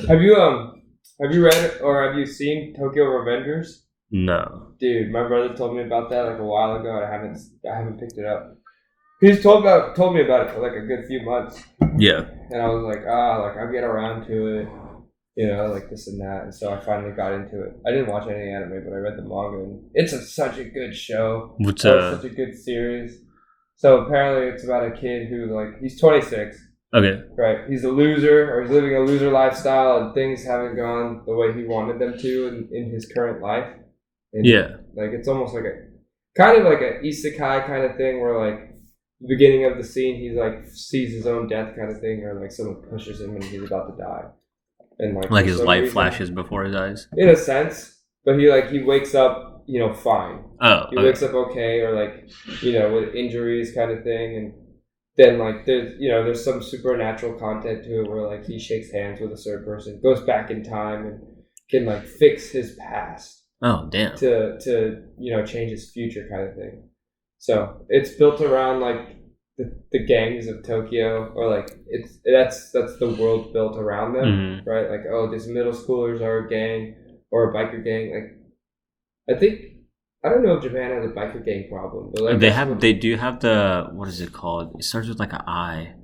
have you read or have you seen Tokyo Revengers? No. Dude, my brother told me about that like a while ago, and I haven't picked it up. He's told me about it for like a good few months. Yeah. And I was like, I'll get around to it, like this and that. And so I finally got into it. I didn't watch any anime, but I read the manga, and it's such a good show. What's such a good series. So apparently, it's about a kid who he's 26. Okay. Right. He's a loser, or he's living a loser lifestyle, and things haven't gone the way he wanted them to in his current life. And it's almost like a kind of like an isekai kind of thing, where the beginning of the scene, he sees his own death kind of thing, or someone pushes him and he's about to die, and like his life flashes before his eyes. In a sense, but he wakes up, fine. Oh, he wakes up okay, or with injuries kind of thing, and then there's some supernatural content to it where he shakes hands with a certain person, goes back in time, and can fix his past. Oh, damn. To change his future kind of thing. So it's built around the gangs of Tokyo, or that's the world built around them, right? These middle schoolers are a gang or a biker gang. I don't know if Japan has a biker gang problem, but they do have the, what is it called? It starts with an I.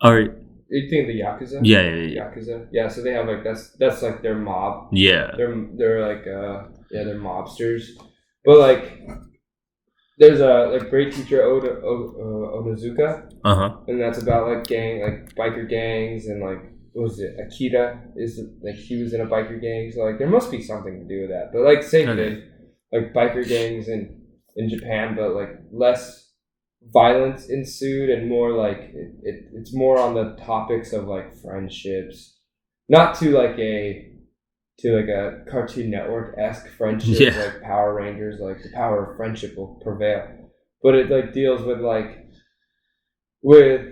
Or you think the Yakuza? Yeah. Yakuza. Yeah, so they have that's their mob. Yeah. They're they're mobsters. But there's a great teacher Onizuka. And that's about biker gangs, and what was it? Akira is he was in a biker gang, so there must be something to do with that. But same thing. Biker gangs in Japan, but less violence ensued, and more it's more on the topics of friendships, not to a Cartoon Network-esque friendship, like Power Rangers, the power of friendship will prevail, but it deals with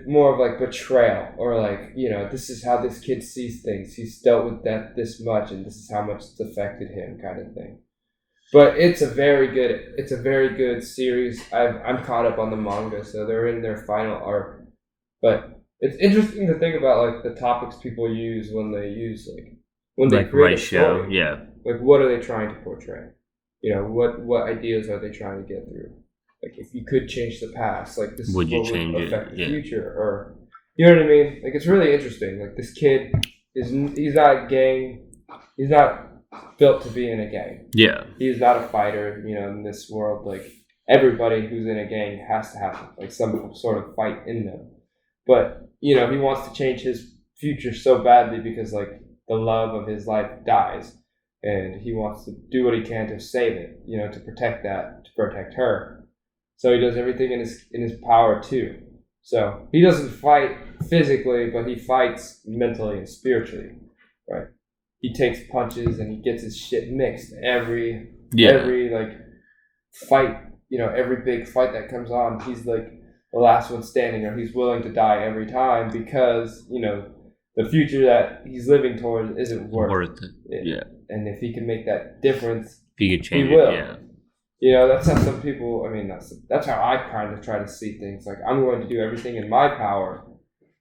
more of betrayal, or this is how this kid sees things, he's dealt with that this much, and this is how much it's affected him, kind of thing. But it's a very good series. I'm caught up on the manga, so they're in their final arc. But it's interesting to think about the topics people use when they create a story. Yeah. What are they trying to portray? What ideas are they trying to get through? If you could change the past, this would is what change would affect it? the future, or you know what I mean? It's really interesting. This kid he's not a gang. He's not built to be in a gang. Yeah. He's not a fighter, in this world. Everybody who's in a gang has to have some sort of fight in them. But, he wants to change his future so badly because the love of his life dies, and he wants to do what he can to save it, to protect her. So he does everything in his power too. So he doesn't fight physically, but he fights mentally and spiritually, right? He takes punches and he gets his shit mixed every fight, every big fight that comes on, he's the last one standing, or he's willing to die every time because the future that he's living towards isn't worth it. Yeah. And if he can make that difference, he can change he will. It. Yeah. That's how some people. That's how I kind of try to see things. I'm going to do everything in my power,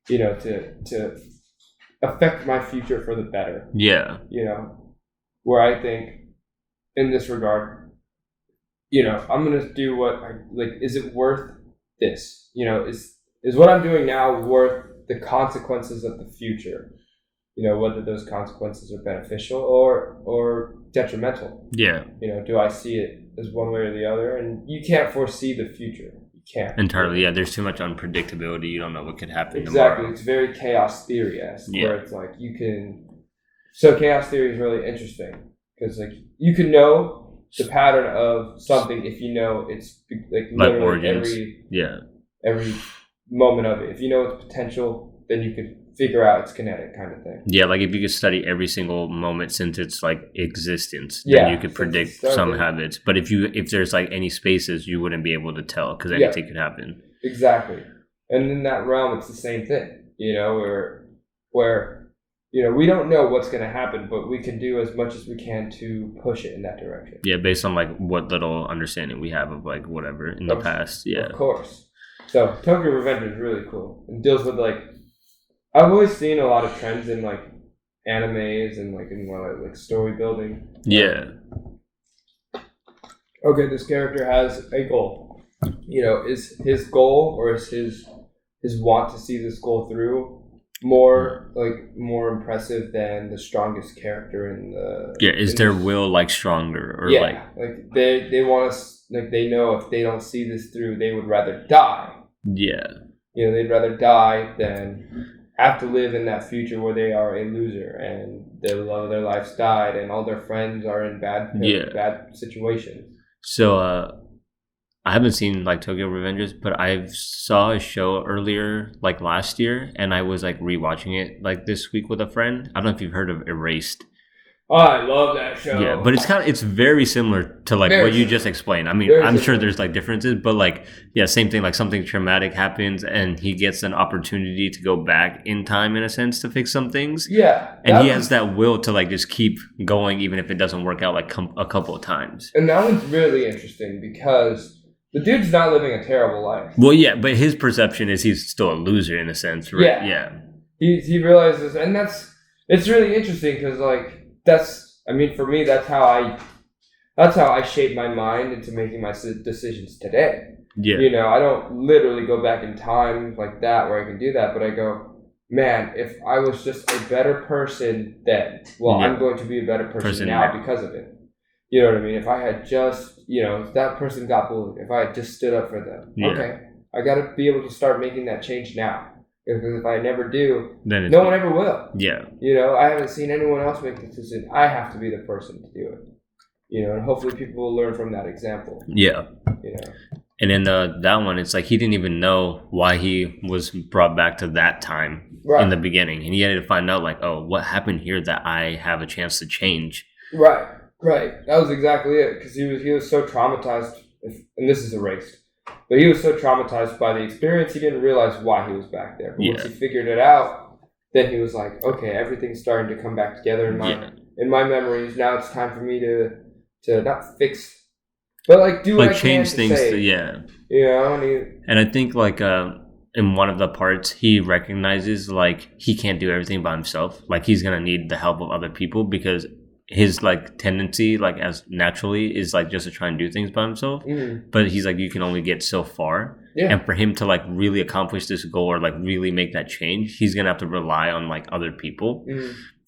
to affect my future for the better. Yeah. Where I think in this regard, I'm going to do what is it worth this? Is what I'm doing now worth the consequences of the future? Whether those consequences are beneficial or detrimental. Yeah. Do I see it as one way or the other? And you can't foresee the future. Can't entirely. Yeah, there's too much unpredictability. You don't know what could happen exactly tomorrow. It's very chaos theory-esque, where it's you can, so chaos theory is really interesting because you can know the pattern of something if you know its origins. every moment of it. If you know its potential, then you could figure out its kinetic kind of thing. Yeah, if you could study every single moment since its existence, then you could predict some habits. But if there's any spaces, you wouldn't be able to tell because anything could happen. Exactly. And in that realm, it's the same thing, where we don't know what's going to happen, but we can do as much as we can to push it in that direction. Yeah, based on what little understanding we have of whatever in the past. Yeah, of course. So Tokyo Revengers is really cool and deals with I've always seen a lot of trends in animes and like in more like story building. Yeah. Okay, this character has a goal. Is his goal or is his want to see this goal through more impressive than the strongest character in the? Yeah, is their will like stronger or like they want to they know if they don't see this through, they would rather die. Yeah. They'd rather die than have to live in that future where they are a loser and the love of their lives died and all their friends are in bad situations. So I haven't seen like Tokyo Revengers, but I saw a show earlier like last year and I was like rewatching it like this week with a friend. I don't know if you've heard of Erased. Oh, I love that show. Yeah, but it's very similar to like what you just explained. I mean, I'm sure there's like differences, but like, yeah, same thing. Like something traumatic happens and he gets an opportunity to go back in time in a sense to fix some things. Yeah. And he has that will to like just keep going even if it doesn't work out like a couple of times. And that one's really interesting because the dude's not living a terrible life. Well, yeah, but his perception is he's still a loser in a sense, right? Yeah. He realizes, and it's really interesting because like, for me, that's how I shape my mind into making my decisions today. Yeah. I don't literally go back in time like that where I can do that, but I go, man, if I was just a better person then, I'm going to be a better person now because of it. You know what I mean? If I had just, if that person got bullied, if I had just stood up for them, okay, I got to be able to start making that change now. Because if I never do, then no one ever will. Yeah. I haven't seen anyone else make the decision. I have to be the person to do it. And hopefully people will learn from that example. Yeah. And in that one, it's like he didn't even know why he was brought back to that time in the beginning. And he had to find out like, oh, what happened here that I have a chance to change. Right. That was exactly it. Because he was so traumatized, and this is erased. But he was so traumatized by the experience, he didn't realize why he was back there. But once he figured it out, then he was like, okay, everything's starting to come back together in my memories. Now it's time for me to not fix, but like do what I change can things. And I think like in one of the parts, he recognizes like he can't do everything by himself. Like he's gonna need the help of other people because his like tendency like as naturally is like just to try and do things by himself. But he's like, you can only get so far. And for him to like really accomplish this goal or like really make that change, he's gonna have to rely on like other people.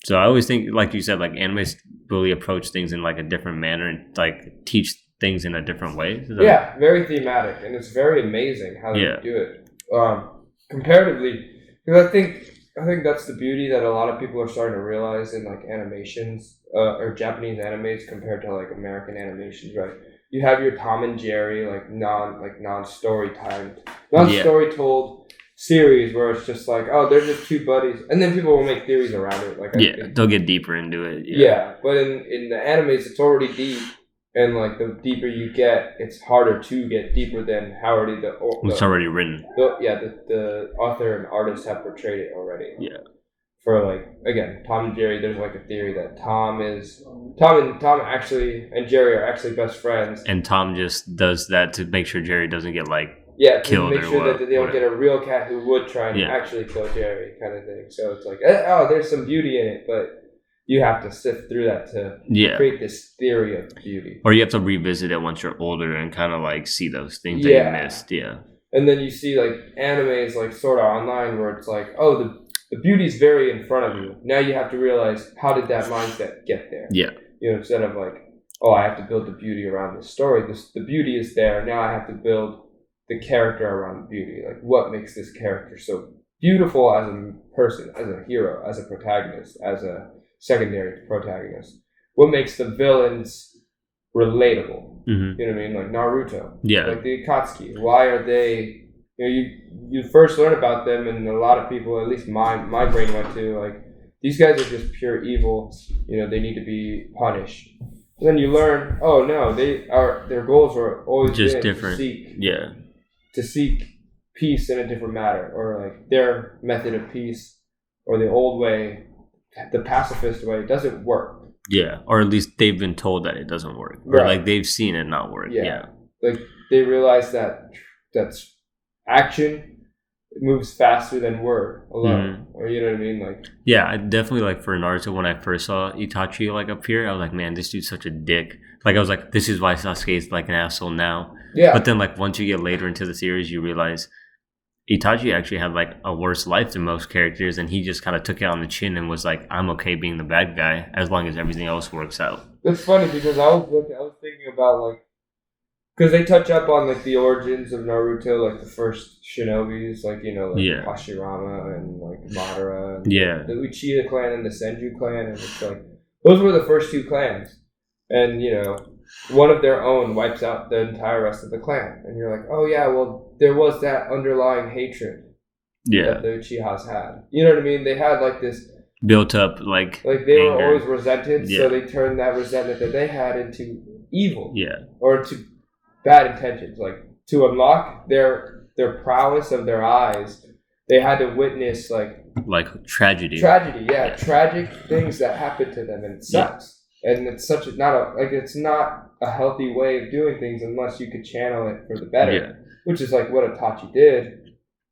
So I always think, like you said, like animes really approach things in like a different manner and like teach things in a different way. So, very thematic, and it's very amazing how they do it comparatively, because I think that's the beauty that a lot of people are starting to realize in like animations or Japanese animes compared to like American animations, right? You have your Tom and Jerry non-story told series where it's just like, oh, they're just two buddies, and then people will make theories around it. Like they'll get deeper into it. But in the animes, it's already deep, and like the deeper you get, it's harder to get deeper than how already it's already written. The author and artist have portrayed it already. For like, again, Tom and Jerry, there's like a theory that Tom actually and Jerry are actually best friends, and Tom just does that to make sure Jerry doesn't get like killed, to make sure that they don't get a real cat who would try and actually kill Jerry, kind of thing. So it's like, oh, there's some beauty in it, but you have to sift through that to create this theory of beauty. Or you have to revisit it once you're older and kind of like see those things that you missed. And then you see like animes like Sword Art Online where it's like, oh, the beauty's very in front of you. Now you have to realize, how did that mindset get there? Instead of like, oh, I have to build the beauty around this story. The beauty is there. Now I have to build the character around the beauty. Like, what makes this character so beautiful as a person, as a hero, as a protagonist, as a secondary protagonist? What makes the villains relatable? You know what I mean? Like Naruto. Like the Akatsuki. Why are they... You first learn about them, and a lot of people, at least my brain went to, like, these guys are just pure evil. They need to be punished. And then you learn, oh no, their goals are always just different. To seek peace in a different matter, or like their method of peace, or the old way, the pacifist way, doesn't work. Or at least they've been told that it doesn't work, or like they've seen it not work. Like they realize that that's action moves faster than word alone, or you know what I mean? Like, yeah, I definitely like for Naruto. When I first saw Itachi like appear, I was like, man, this dude's such a dick. Like, I was like, this is why Sasuke is like an asshole now. Yeah. But then like once you get later into the series, you realize Itachi actually had like a worse life than most characters, and he just kind of took it on the chin and was like, I'm okay being the bad guy as long as everything else works out. It's funny because I was thinking about like. Because they touch up on like the origins of Naruto, like the first shinobis, like like Hashirama and like Madara, and the Uchiha clan and the Senju clan, and it's like those were the first two clans, and one of their own wipes out the entire rest of the clan, and you're like, oh yeah, well there was that underlying hatred that the Uchihas had. You know what I mean? They had like this built up like they anger. Were always resented, so they turned that resentment that they had into evil, or into bad intentions. Like to unlock their prowess of their eyes, they had to witness like tragedy, tragic things that happen to them, and it sucks. And it's it's not a healthy way of doing things unless you could channel it for the better, which is like what Itachi did.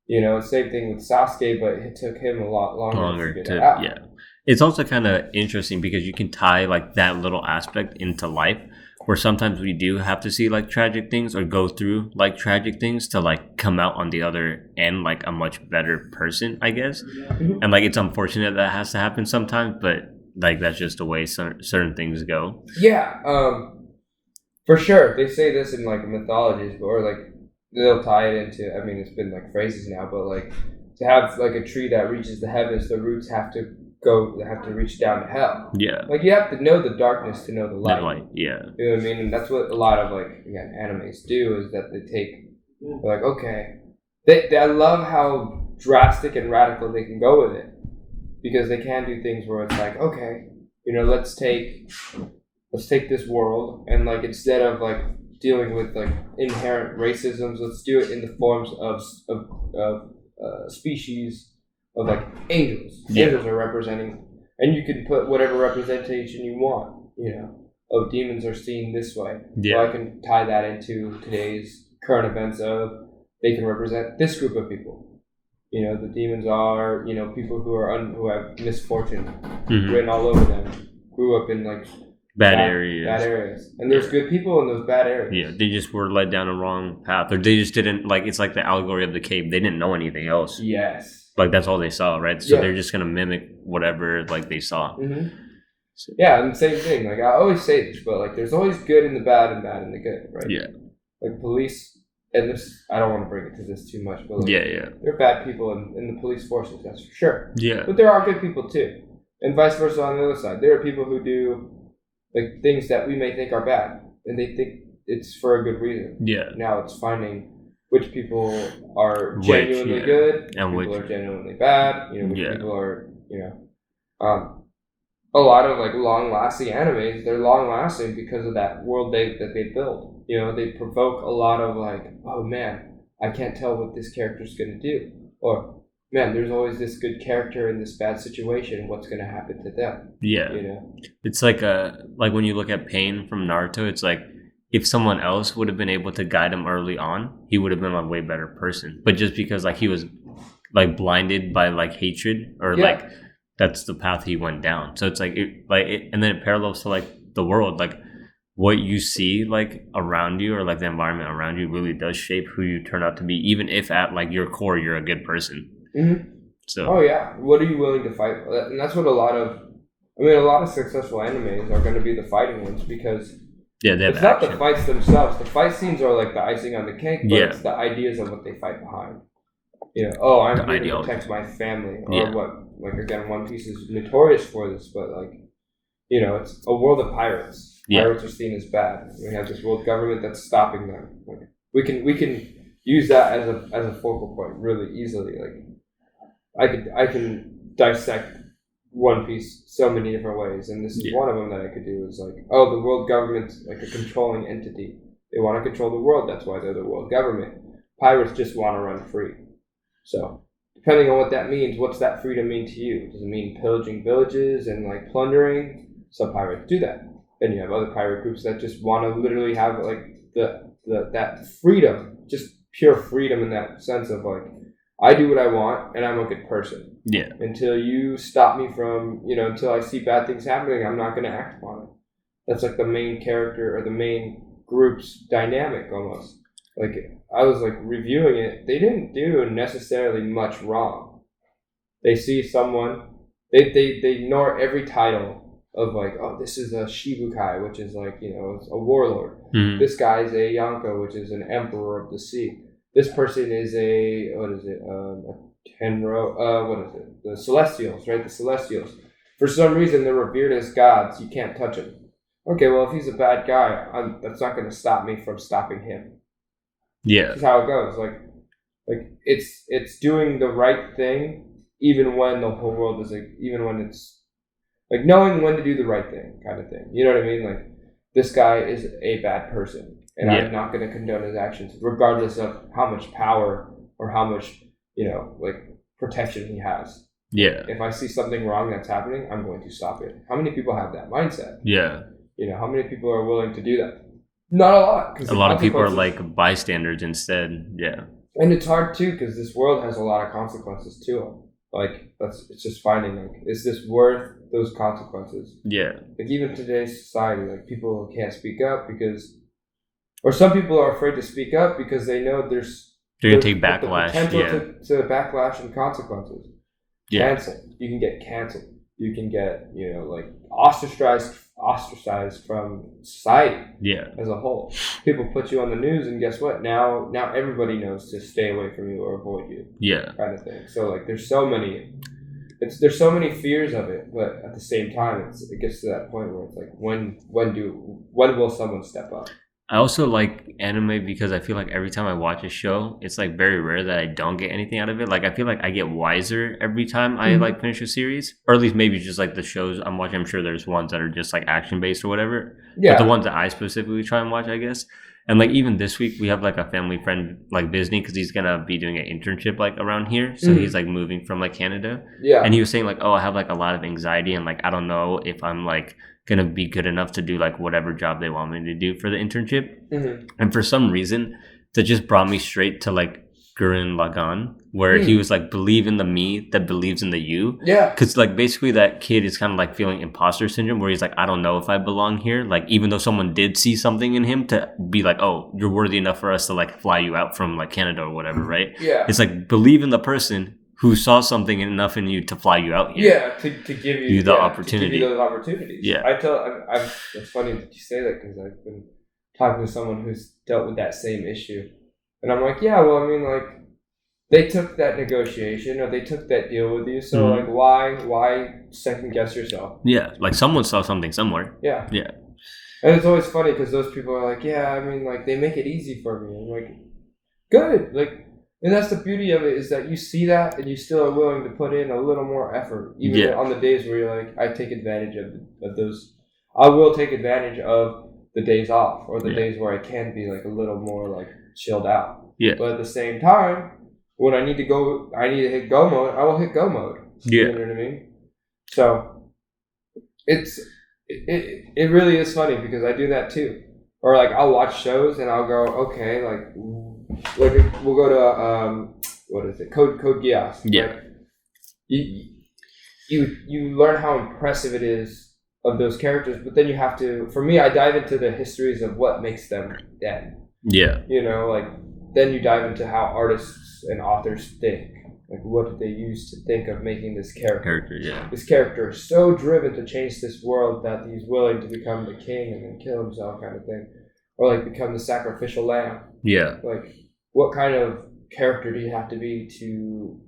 Same thing with Sasuke, but it took him a lot longer to figure that out. It's also kind of interesting because you can tie like that little aspect into life, where sometimes we do have to see like tragic things or go through like tragic things to like come out on the other end like a much better person, I guess. And like it's unfortunate that has to happen sometimes, but like that's just the way certain things go. For sure. They say this in like mythologies, or like they'll tie it into, I mean, it's been like phrases now, but like to have like a tree that reaches the heavens, the roots have to reach down to hell. Like you have to know the darkness to know the light. You know what I mean? And that's what a lot of like animes do, is that they're like, okay, I love how drastic and radical they can go with it, because they can do things where it's like, okay, let's take this world, and like instead of like dealing with like inherent racisms, let's do it in the forms of species of like angels. Angels are representing, and you can put whatever representation you want. Of demons are seen this way. So I can tie that into today's current events of they can represent this group of people. The demons are people who have misfortune written all over them, grew up in like bad areas, and there's good people in those bad areas. They just were led down a wrong path, or they just didn't like. It's like the allegory of the cave. They didn't know anything else. Like that's all they saw, right? So they're just gonna mimic whatever like they saw. So. And the same thing. Like I always say this, but like there's always good in the bad and bad in the good, right? Like police, and this, I don't want to bring it to this too much, but like, there are bad people in the police forces, that's for sure. But there are good people too, and vice versa on the other side. There are people who do like things that we may think are bad, and they think it's for a good reason. Now it's finding which people are genuinely good, and which people are genuinely bad. Which people are, a lot of like long-lasting animes, they're long-lasting because of that world that they build. They provoke a lot of like, oh man, I can't tell what this character's gonna do, or man, there's always this good character in this bad situation. What's gonna happen to them? It's like when you look at Pain from Naruto, it's like, if someone else would have been able to guide him early on, he would have been a way better person. But just because like he was like blinded by like hatred, or like that's the path he went down. So it's like and then it parallels to like the world, like what you see like around you, or like the environment around you, really does shape who you turn out to be, even if at like your core you're a good person. So what are you willing to fight? And that's what a lot of successful animes are going to be, the fighting ones, because it's not the fights themselves. The fight scenes are like the icing on the cake, but it's the ideas of what they fight behind. I'm here to protect my family, or what. Like again, One Piece is notorious for this, but like, it's a world of pirates. Pirates are seen as bad. We have this world government that's stopping them. Like, we can use that as a focal point really easily. Like, I can dissect One Piece so many different ways, and this is one of them that I could do. Is like, oh, the world government's like a controlling entity. They want to control the world. That's why they're the world government. Pirates just want to run free. So, depending on what that means, what's that freedom mean to you? Does it mean pillaging villages and like plundering? Some pirates do that. Then you have other pirate groups that just want to literally have like that freedom, just pure freedom in that sense of like, I do what I want, and I'm a good person. Yeah. Until you stop me from, until I see bad things happening, I'm not going to act upon it. That's like the main character or the main group's dynamic almost. Like, I was like reviewing it. They didn't do necessarily much wrong. They see someone, they ignore every title of like, oh, this is a Shibukai, which is like, it's a warlord. Mm-hmm. This guy's a Yonko, which is an emperor of the sea. This person is a Tenro, the Celestials, right? The Celestials. For some reason, they're revered as gods. You can't touch them. Okay, well, if he's a bad guy, that's not going to stop me from stopping him. Yeah. That's how it goes. Like it's doing the right thing, even when the whole world is like, even when it's like knowing when to do the right thing, kind of thing. You know what I mean? Like, this guy is a bad person. And I'm not going to condone his actions, regardless of how much power or how much, protection he has. Yeah. If I see something wrong that's happening, I'm going to stop it. How many people have that mindset? Yeah. How many people are willing to do that? Not a lot. A lot of people are like bystanders instead. Yeah. And it's hard too, because this world has a lot of consequences to it. Like, it's just finding, like, is this worth those consequences? Yeah. Like, even today's society, like, people can't speak up because... Or some people are afraid to speak up because they know they're going to take backlash. The potential to backlash and consequences. Yeah. Cancel. You can get canceled. You can get, ostracized from society. Yeah. As a whole. People put you on the news, and guess what? Now everybody knows to stay away from you or avoid you. Yeah. Kind of thing. So, like, there's so many fears of it, but at the same time, it gets to that point where it's like, when will someone step up? I also like anime because I feel like every time I watch a show, it's like very rare that I don't get anything out of it. Like, I feel like I get wiser every time I like finish a series, or at least maybe just like the shows I'm watching. I'm sure there's ones that are just like action based or whatever. Yeah. But the ones that I specifically try and watch, I guess. And like even this week, we have like a family friend like visiting because he's gonna be doing an internship like around here. So he's like moving from like Canada. Yeah. And he was saying like, oh, I have like a lot of anxiety and like I don't know if I'm like gonna be good enough to do like whatever job they want me to do for the internship. And for some reason, that just brought me straight to like Gurren Lagann, where he was like, believe in the me that believes in the you. Yeah. Because like basically that kid is kind of like feeling imposter syndrome, where he's like, I don't know if I belong here. Like, even though someone did see something in him to be like, oh, you're worthy enough for us to like fly you out from like Canada or whatever, right? Yeah. It's like, believe in the person who saw something enough in you to fly you out here. Yeah, to give you the opportunity. To give you those opportunities. Yeah. It's funny that you say that because I've been talking to someone who's dealt with that same issue. And I'm like, yeah, well, I mean, like, they took that negotiation or they took that deal with you. So, like, why second guess yourself? Yeah, like someone saw something somewhere. Yeah. Yeah. And it's always funny because those people are like, yeah, I mean, like, they make it easy for me. I'm like, good. Like, and that's the beauty of it, is that you see that and you still are willing to put in a little more effort. Even on the days where you're like, I take advantage of those. I will take advantage of the days off or the days where I can be like a little more like chilled out. Yeah. But at the same time, when I need to hit go mode, I will hit go mode. Yeah. You know what I mean? So it really is funny because I do that too. Or like I'll watch shows and I'll go, okay, like we'll go to what is it? Code Geass. Yeah. Like, you learn how impressive it is of those characters, but then you have to. For me, I dive into the histories of what makes them them. Yeah. Like then you dive into how artists and authors think. Like, what did they use to think of making this character? Yeah. This character is so driven to change this world that he's willing to become the king and then kill himself, kind of thing, or like become the sacrificial lamb. Yeah. Like, what kind of character do you have to be to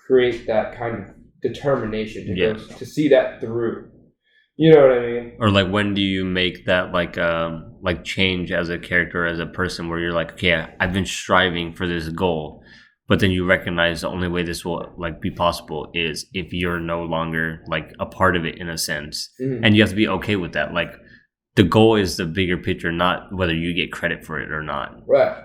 create that kind of determination to see that through? You know what I mean? Or like, when do you make that like change as a character, as a person, where you're like, okay, I've been striving for this goal, but then you recognize the only way this will like be possible is if you're no longer like a part of it in a sense, and you have to be okay with that. Like, the goal is the bigger picture, not whether you get credit for it or not. Right.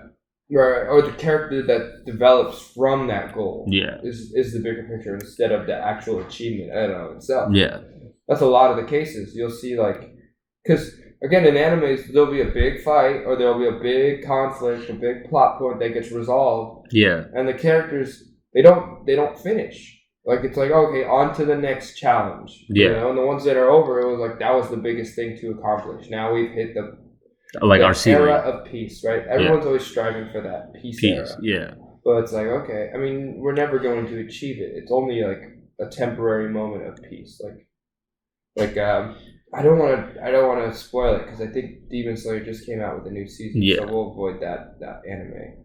Right. Or the character that develops from that goal. Yeah. Is the bigger picture instead of the actual achievement in and of itself. Yeah. That's a lot of the cases. You'll see, like, because again, in animes, there'll be a big fight or there'll be a big conflict, a big plot point that gets resolved. Yeah. And the characters they don't finish. Like it's like, okay, on to the next challenge. Yeah. You know, and the ones that are over, it was like that was the biggest thing to accomplish. Now we've hit the our era of peace, right? Everyone's always striving for that peace era. Yeah. But it's like, okay, I mean, we're never going to achieve it. It's only like a temporary moment of peace. I don't want to spoil it because I think Demon Slayer just came out with a new season, so we'll avoid that anime.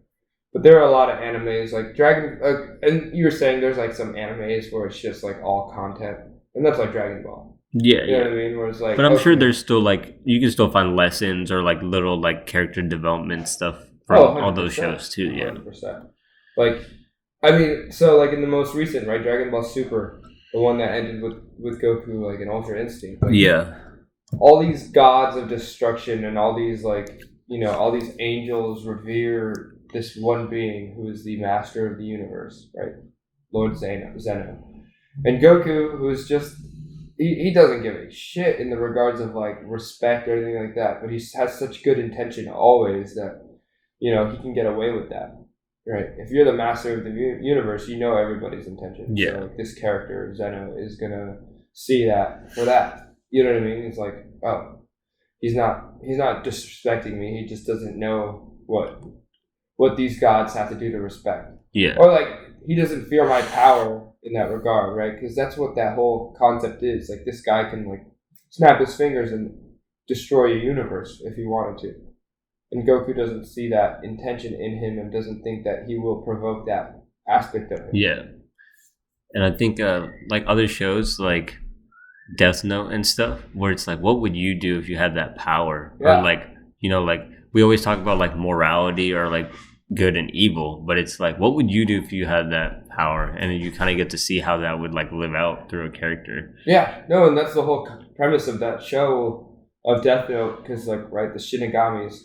But there are a lot of animes like Dragon, and you were saying there's like some animes where it's just like all content, and that's like Dragon Ball. Yeah, you know what I mean. Where it's like, but I'm sure there's still like you can still find lessons or like little like character development stuff from all those shows too. Yeah, 100%. Like, I mean, so like in the most recent, right, Dragon Ball Super, the one that ended with Goku like an Ultra Instinct. Like, all these gods of destruction and all these like all these angels revere this one being who is the master of the universe, right? Lord Zeno. And Goku, who's just he doesn't give a shit in the regards of like respect or anything like that, but he has such good intention always that he can get away with that. Right. If you're the master of the universe, you know everybody's intention. Yeah. So like, this character, Zeno, is going to see that for that. You know what I mean? It's like, oh, he's not disrespecting me. He just doesn't know what these gods have to do to respect. Yeah. Or like, he doesn't fear my power in that regard, right? Because that's what that whole concept is. Like, this guy can like snap his fingers and destroy a universe if he wanted to. And Goku doesn't see that intention in him and doesn't think that he will provoke that aspect of him. Yeah. And I think like other shows like Death Note and stuff, where it's like, what would you do if you had that power? Yeah. Or like, like we always talk about like morality or like good and evil, but it's like, what would you do if you had that power? And then you kind of get to see how that would like live out through a character. Yeah. No, and that's the whole premise of that show of Death Note, because like, right, the Shinigamis,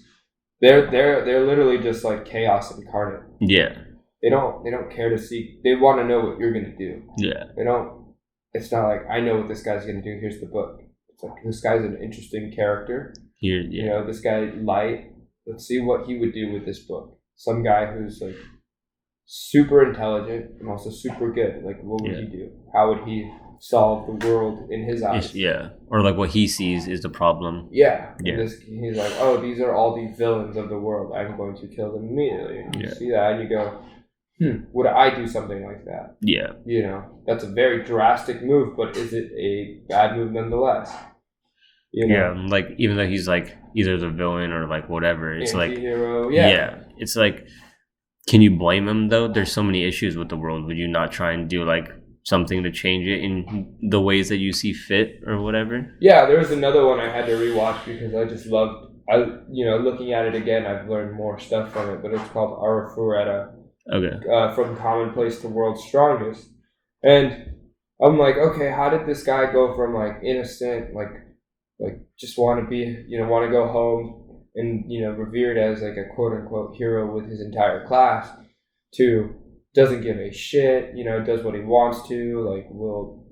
They're literally just like chaos incarnate. Yeah. They don't care to see. They want to know what you're gonna do. Yeah. They don't. It's not like I know what this guy's gonna do. Here's the book. It's like this guy's an interesting character. This guy Light. Let's see what he would do with this book. Some guy who's like super intelligent and also super good. Like, what would he do? How would he solve the world in his eyes? Or like what he sees is the problem. Yeah. He's like, oh, these are all the villains of the world. I'm going to kill them immediately. And you see that and you go, would I do something like that? Yeah. That's a very drastic move, but is it a bad move nonetheless? Yeah, like even though he's like either the villain or like whatever, it's anti-hero, like it's like, can you blame him though? There's so many issues with the world. Would you not try and do like something to change it in the ways that you see fit or whatever? Yeah, there was another one I had to rewatch because I just loved. Looking at it again, I've learned more stuff from it. But it's called Arifureta. Okay. From Commonplace to World's Strongest, and I'm like, okay, how did this guy go from like innocent, like just want to be, want to go home and revered as like a quote unquote hero with his entire class, to doesn't give a shit, does what he wants to,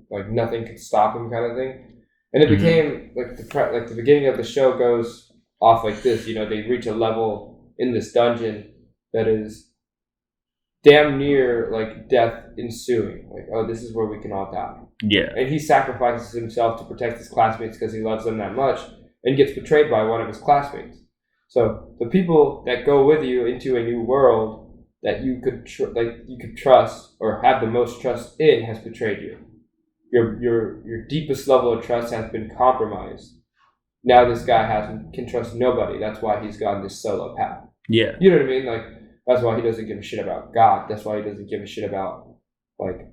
like nothing can stop him kind of thing. And it became like the beginning of the show goes off like this, they reach a level in this dungeon that is damn near like death ensuing. Like, oh, this is where we can all die. Yeah. And he sacrifices himself to protect his classmates because he loves them that much, and gets betrayed by one of his classmates. So the people that go with you into a new world that you could trust or have the most trust in has betrayed you. Your deepest level of trust has been compromised. Now this guy can trust nobody. That's why he's gone this solo path. Yeah. You know what I mean? Like, that's why he doesn't give a shit about God. That's why he doesn't give a shit about like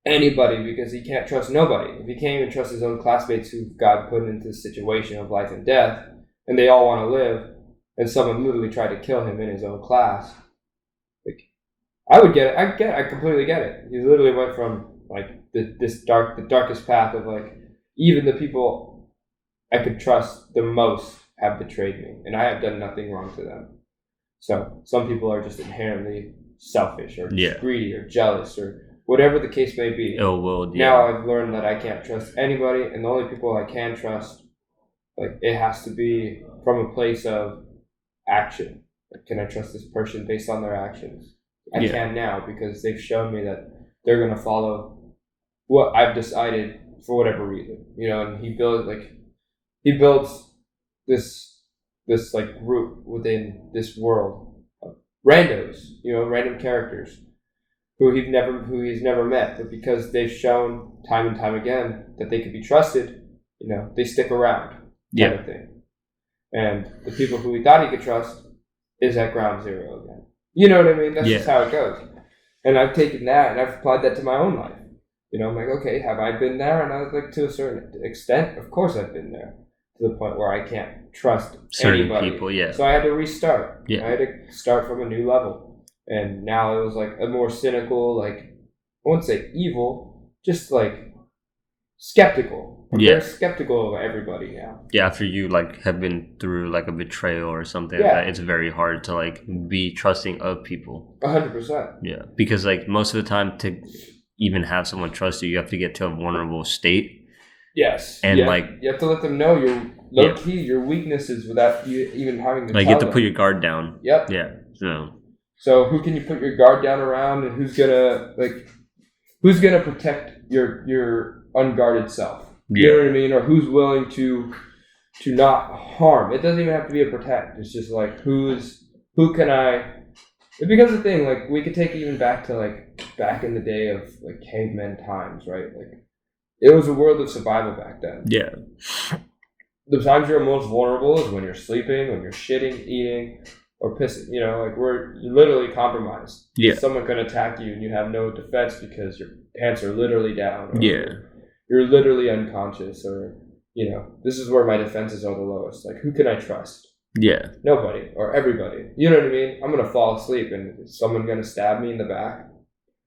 anybody, because he can't trust nobody. If he can't even trust his own classmates who God put into this situation of life and death, and they all want to live, and someone literally tried to kill him in his own class, like, I would get it. I completely get it. He literally went from like the darkest path of like, even the people I could trust the most have betrayed me, and I have done nothing wrong to them. So some people are just inherently selfish or greedy or jealous or whatever the case may be. Now I've learned that I can't trust anybody, and the only people I can trust, like, it has to be from a place of action. Like, can I trust this person based on their actions? I can now because they've shown me that they're going to follow what I've decided for whatever reason, and he builds this like group within this world of randos, random characters who he's never met, but because they've shown time and time again that they could be trusted, they stick around, kind of thing. And the people who he thought he could trust is at ground zero again. You know what I mean? That's just how it goes. And I've taken that and I've applied that to my own life. I'm like, okay, have I been there? And I was like, to a certain extent, of course I've been there, to the point where I can't trust certain anybody. People. So I had to restart. I had to start from a new level. And now it was like a more cynical, like, I wouldn't say evil, just like skeptical. I'm very skeptical of everybody now. Yeah, after you like have been through like a betrayal or something like that, it's very hard to like be trusting of people. 100%. Yeah, because like most of the time to even have someone trust you have to get to a vulnerable state. Yes. And like you have to let them know your low key, your weaknesses without you even having to like you have to put your guard down. Yep. Yeah. So who can you put your guard down around, and who's gonna protect your unguarded self? You know what I mean? Or who's willing to not harm? It doesn't even have to be a protect. It's just like who can I? It becomes a thing. Like we could take it even back to like back in the day of like cavemen times, right? Like it was a world of survival back then. Yeah. The times you're most vulnerable is when you're sleeping, when you're shitting, eating, or pissing. Like you're literally compromised. Yeah. Someone can attack you and you have no defense because your pants are literally down. Or you're literally unconscious, or this is where my defenses are the lowest. Like, who can I trust? Yeah. Nobody or everybody. You know what I mean? I'm gonna fall asleep, and is someone gonna stab me in the back?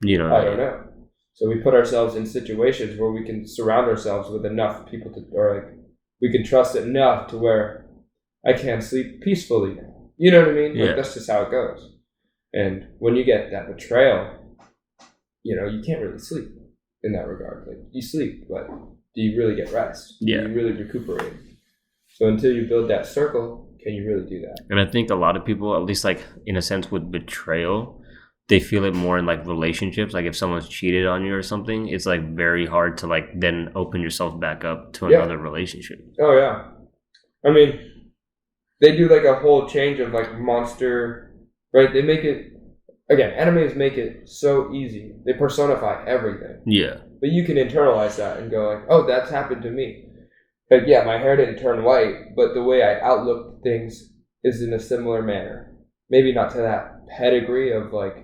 I don't know. So we put ourselves in situations where we can surround ourselves with enough people or like we can trust it enough to where I can sleep peacefully now. You know what I mean? Like that's just how it goes. And when you get that betrayal, you can't really sleep. In that regard, like you sleep, but do you really get rest? Do you really recuperate? So until you build that circle, can you really do that? And I think a lot of people, at least like in a sense with betrayal, they feel it more in like relationships. Like if someone's cheated on you or something, it's like very hard to like then open yourself back up to another relationship. Oh yeah. I mean, they do like a whole change of like monster, right? They make it. Again, animes make it so easy. They personify everything. Yeah. But you can internalize that and go like, oh, that's happened to me. Like, yeah, my hair didn't turn white, but the way I outlook things is in a similar manner. Maybe not to that pedigree of like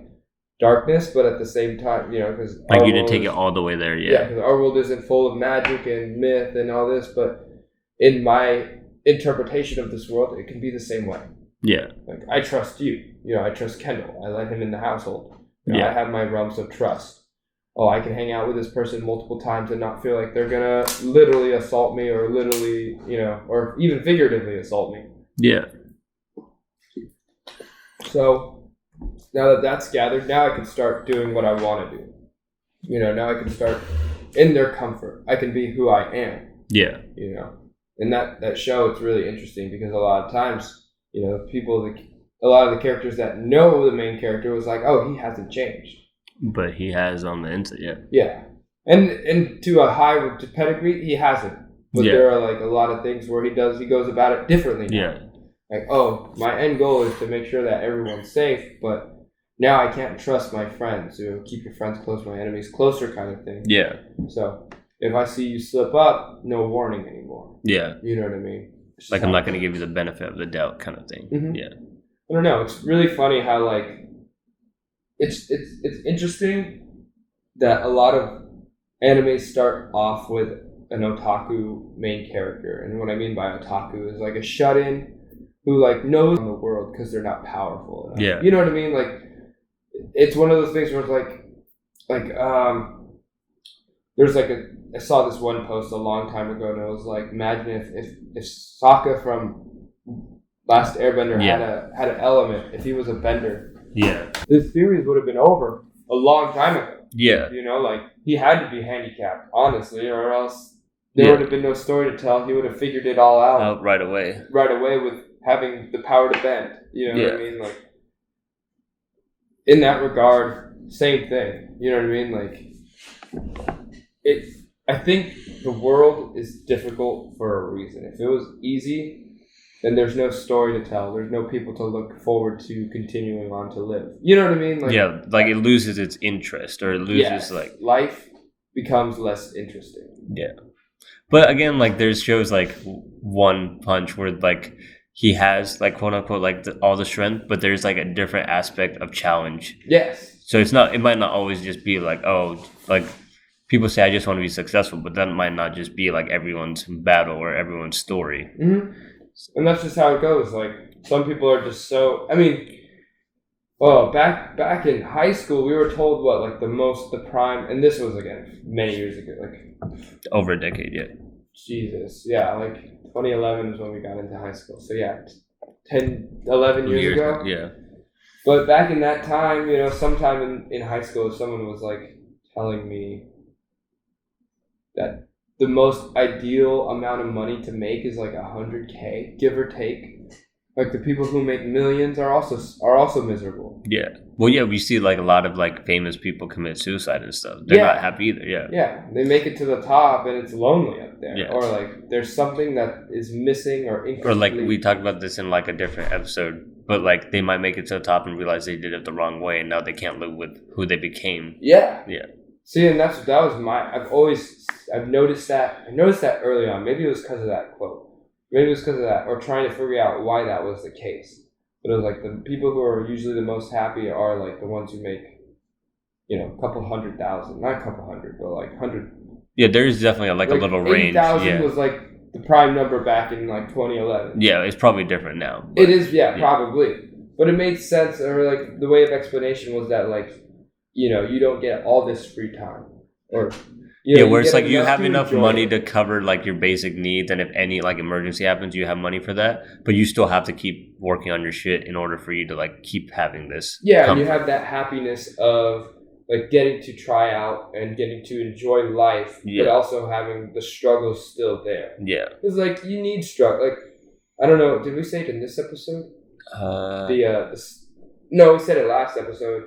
darkness, but at the same time, because like you didn't take it all the way there. Yeah, because our world isn't full of magic and myth and all this, but in my interpretation of this world, it can be the same way. Yeah. Like, I trust you. I trust Kendall. I let him in the household. I have my realms of trust. Oh, I can hang out with this person multiple times and not feel like they're going to literally assault me or literally, or even figuratively assault me. Yeah. So now that that's gathered, now I can start doing what I want to do. Now I can start in their comfort. I can be who I am. Yeah. And that show, it's really interesting because a lot of times, a lot of the characters that know the main character was like, oh, he hasn't changed. But he has on the inside, Yeah. And to a high pedigree, he hasn't. But there are like a lot of things where he goes about it differently now. Yeah. Like, oh, my end goal is to make sure that everyone's safe, but now I can't trust my friends. Keep your friends close, my enemies closer kind of thing. Yeah. So if I see you slip up, no warning anymore. Yeah. You know what I mean? Like I'm not going to give you the benefit of the doubt kind of thing. Mm-hmm. Yeah. I don't know. It's really funny how like it's interesting that a lot of animes start off with an otaku main character, and what I mean by otaku is like a shut-in who like knows the world because they're not powerful enough. Yeah. You know what I mean? Like it's one of those things where it's like there's like I saw this one post a long time ago, and it was like, imagine if Sokka from Last Airbender had an element, if he was a bender. Yeah. This series would have been over a long time ago. Yeah. Like he had to be handicapped, honestly, or else there would have been no story to tell. He would have figured it all out right away. Right away with having the power to bend. You know what I mean? Like in that regard, same thing. You know what I mean? Like I think the world is difficult for a reason. If it was easy, then there's no story to tell. There's no people to look forward to continuing on to live. You know what I mean? Like, like it loses its interest, or it loses like life becomes less interesting. Yeah, but again, like there's shows like One Punch where like he has like quote unquote like all the strength, but there's like a different aspect of challenge. Yes. So it might not always just be like, oh, like people say I just want to be successful, but that might not just be like everyone's battle or everyone's story. Mm-hmm. And that's just how it goes. Like some people are just so. I mean, well, back in high school, we were told what like the prime, and this was again many years ago, like over a decade, yeah. Jesus, yeah, like 2011 is when we got into high school. So yeah, 10, 11 years ago. Yeah. But back in that time, you know, sometime in high school, someone was like telling me that the most ideal amount of money to make is like $100K, give or take. Like the people who make millions are also miserable. Yeah. Well, yeah, we see like a lot of like famous people commit suicide and stuff. They're not happy either. Yeah. Yeah, they make it to the top and it's lonely up there. Yeah. Or like there's something that is missing or incomplete. Or like we talked about this in like a different episode, but like they might make it to the top and realize they did it the wrong way, and now they can't live with who they became. Yeah. Yeah. See, and that was I've noticed that early on. Maybe it was because of that quote. Maybe it was because of that, or trying to figure out why that was the case. But it was like the people who are usually the most happy are like the ones who make, you know, a couple 100,000, not a couple hundred, but like 100. Yeah, there's definitely like a little range. 80,000 was like the prime number back in like 2011. Yeah, it's probably different now. It is, probably. But it made sense, or like the way of explanation was that like, you know, you don't get all this free time, or where it's like you have enough money to cover like your basic needs, and if any like emergency happens, you have money for that, but you still have to keep working on your shit in order for you to like keep having this comfort. You have that happiness of like getting to try out and getting to enjoy life, but also having the struggle still there. It's like you need struggle. Like I don't know, did we say it in this episode? No, we said it last episode,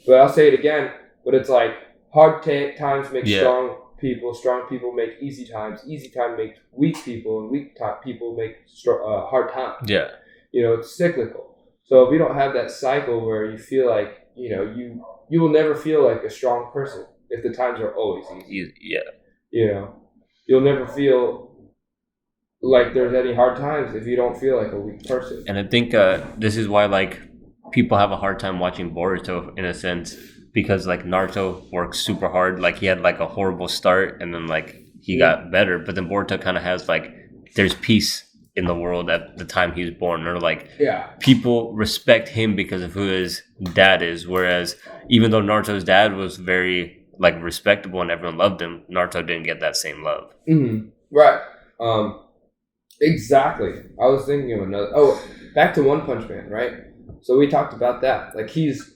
but I'll say it again. But it's like hard times make strong people. Strong people make easy times. Easy time makes weak people, and weak people make hard times. Yeah, you know, it's cyclical. So if you don't have that cycle where you feel like, you know, you will never feel like a strong person if the times are always easy. Yeah, you know, you'll never feel like there's any hard times if you don't feel like a weak person. And I think this is why like people have a hard time watching Boruto in a sense. Because like Naruto works super hard, like he had like a horrible start and then like he got better, but then Boruto kind of has like there's peace in the world at the time he was born, or like people respect him because of who his dad is, whereas even though Naruto's dad was very like respectable and everyone loved him, Naruto didn't get that same love. Mm-hmm. Right. Exactly. I was thinking of another. Back to One Punch Man, right? So we talked about that. Like he's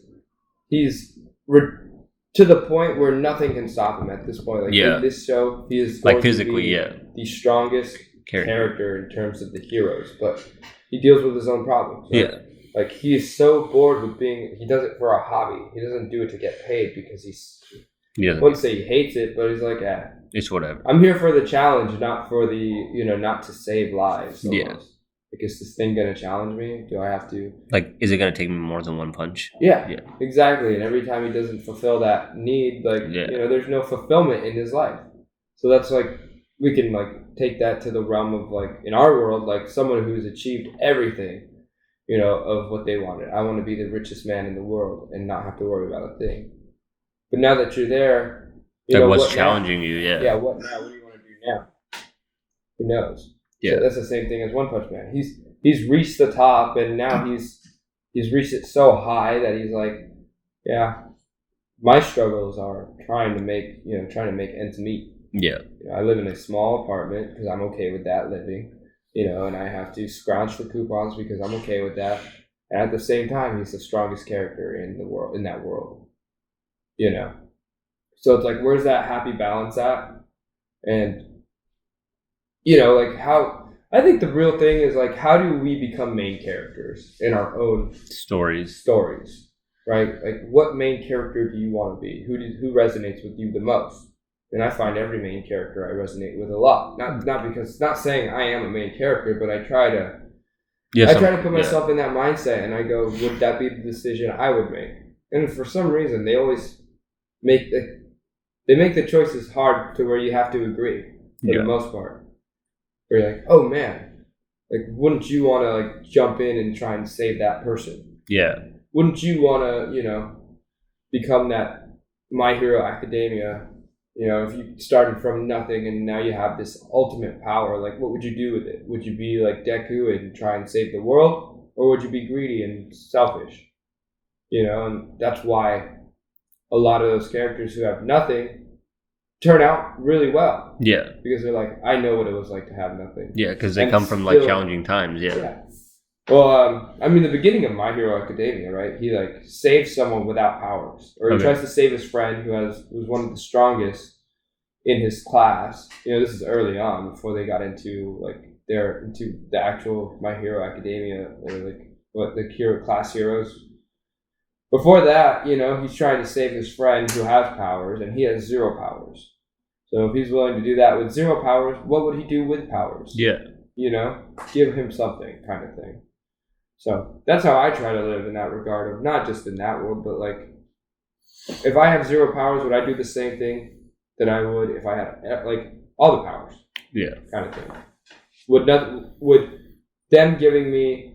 to the point where nothing can stop him at this point. Like in this show, he is like physically, the strongest character in terms of the heroes, but he deals with his own problems. Right? Yeah, like he is so bored with he does it for a hobby. He doesn't do it to get paid because I wouldn't say he hates it, but he's like, it's whatever. I'm here for the challenge, not for not to save lives. Almost. Yeah. Like, is this thing going to challenge me? Do I have to... Like, is it going to take me more than one punch? Yeah, exactly. And every time he doesn't fulfill that need, there's no fulfillment in his life. So that's like, we can like take that to the realm of like, in our world, like someone who's achieved everything, you know, of what they wanted. I want to be the richest man in the world and not have to worry about a thing. But now that you're there, what's challenging you? Yeah. Yeah, what now? What do you want to do now? Who knows? Yeah, so that's the same thing as One Punch Man. He's reached the top, and now he's reached it so high that he's like, yeah, my struggles are trying to make ends meet. Yeah, I live in a small apartment because I'm okay with that living, and I have to scrounge for coupons because I'm okay with that. And at the same time, he's the strongest character in the world, in that world, So it's like, where's that happy balance at? And like how I think the real thing is like, how do we become main characters in our own stories? right? Like, what main character do you want to be? Who resonates with you the most? And I find every main character I resonate with a lot. Not saying I am a main character, but I try to put myself in that mindset, and I go, would that be the decision I would make? And for some reason, they always make the choices hard to where you have to agree for the most part. Where you're like, oh man, like, wouldn't you want to like jump in and try and save that person? Yeah. Wouldn't you want to, become that My Hero Academia? If you started from nothing and now you have this ultimate power, like, what would you do with it? Would you be like Deku and try and save the world? Or would you be greedy and selfish? And that's why a lot of those characters who have nothing turn out really well. Yeah. Because they're like, I know what it was like to have nothing. Yeah, because they come from like challenging times. Yeah. Well, the beginning of My Hero Academia, right? He like saves someone without powers, or he tries to save his friend who's one of the strongest in his class. This is early on before they got into the actual My Hero Academia, or like the hero class heroes. Before that, he's trying to save his friend who has powers, and he has 0 powers. So if he's willing to do that with 0 powers, what would he do with powers? Yeah. Give him something, kind of thing. So that's how I try to live in that regard, of not just in that world, but like, if I have 0 powers, would I do the same thing that I would if I had like all the powers? Yeah. Kind of thing. Would them giving me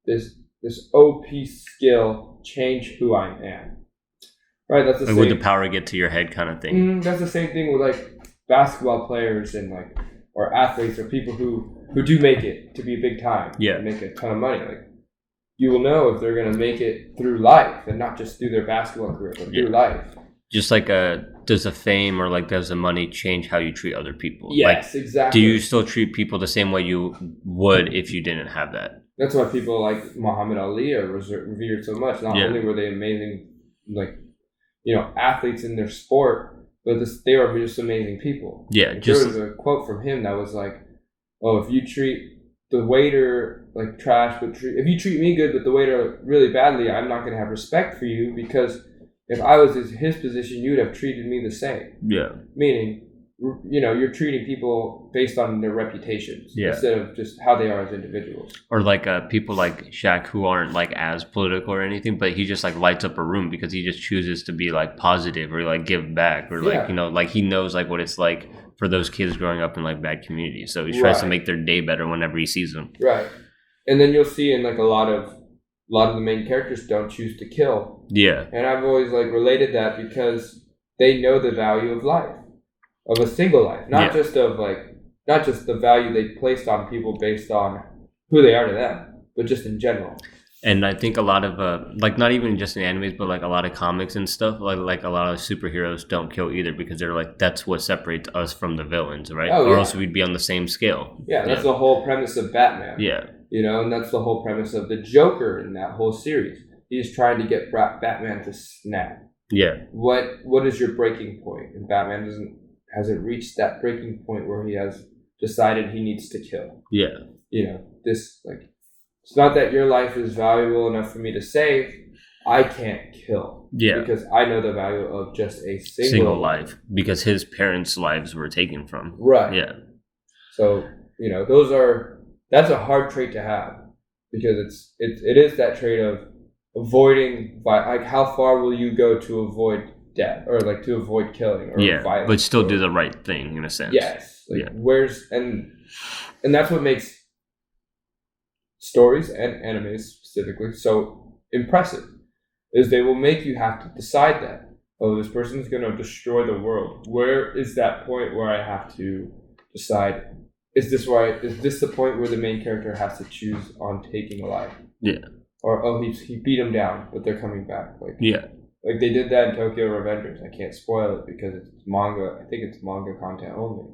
this OP skill change who I am? Right, that's the same. Would the power get to your head, kind of thing? That's the same thing with like basketball players and like, or athletes, or people who do make it to be big time. Yeah. And make a ton of money. Like, you will know if they're going to make it through life, and not just through their basketball career, but through life. Just like does the fame or like does the money change how you treat other people? Yes, like, exactly. Do you still treat people the same way you would if you didn't have that? That's why people like Muhammad Ali are revered so much. Not only were they amazing, like, athletes in their sport, but they were just amazing people. Yeah. Like, there was a quote from him that was like, "Oh, if you treat the waiter like trash, but if you treat me good but the waiter really badly, I'm not going to have respect for you, because if I was in his position, you would have treated me the same." Yeah. Meaning, you're treating people based on their reputations instead of just how they are as individuals. Or like people like Shaq, who aren't like as political or anything, but he just like lights up a room because he just chooses to be like positive or like give back, or like, like he knows like what it's like for those kids growing up in like bad communities. So he tries to make their day better whenever he sees them. Right. And then you'll see in like a lot of the main characters don't choose to kill. Yeah. And I've always like related that because they know the value of life, of a single life, not just the value they placed on people based on who they are to them, but just in general. And I think a lot of like, not even just in animes, but like a lot of comics and stuff, like a lot of superheroes don't kill either, because they're like, that's what separates us from the villains, right? Or else we'd be on the same scale. Yeah, that's the whole premise of Batman. Yeah. And that's the whole premise of the Joker in that whole series. He's trying to get Batman to snap. Yeah. What is your breaking point? And Batman hasn't reached that breaking point where he has decided he needs to kill. Yeah. This, like, it's not that your life is valuable enough for me to save. I can't kill. Yeah. Because I know the value of just a single life. Because his parents' lives were taken from. Right. Yeah. So, that's a hard trait to have, because it is that trait of avoiding, like, how far will you go to avoid death, or like to avoid killing, or violence, but still do the right thing in a sense. Yes. Like, and that's what makes stories and animes specifically so impressive, is they will make you have to decide that, oh, this person's going to destroy the world. Where is that point where I have to decide, is this the point where the main character has to choose on taking a life? Yeah. Or, oh, he beat him down, but they're coming back. Like, like they did that in Tokyo Revengers. I can't spoil it because it's manga. I think it's manga content only,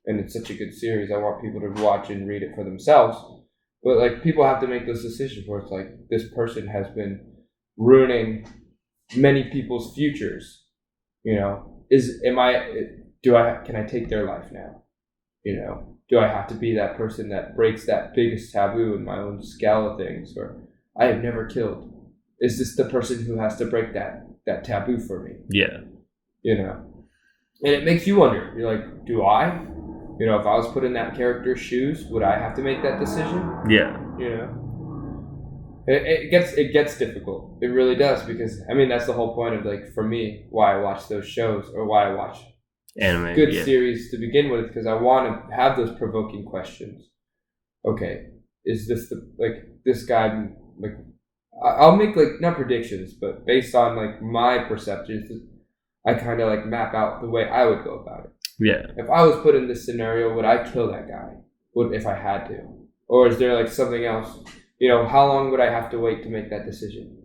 and it's such a good series. I want people to watch and read it for themselves. But like, people have to make those decisions where it's like, this person has been ruining many people's futures. Can I take their life now? Do I have to be that person that breaks that biggest taboo in my own scale of things, where I have never killed? is this the person who has to break that taboo for me? Yeah. And it makes you wonder. You're like, do I? If I was put in that character's shoes, would I have to make that decision? Yeah. It gets difficult. It really does, because that's the whole point of, like, for me, why I watch those shows, or why I watch anime, good series to begin with, because I want to have those provoking questions. Okay, is this this guy, like, I'll make, like, not predictions, but based on, like, my perceptions, I kind of, like, map out the way I would go about it. Yeah. If I was put in this scenario, would I kill that guy? If I had to? Or is there, like, something else? How long would I have to wait to make that decision?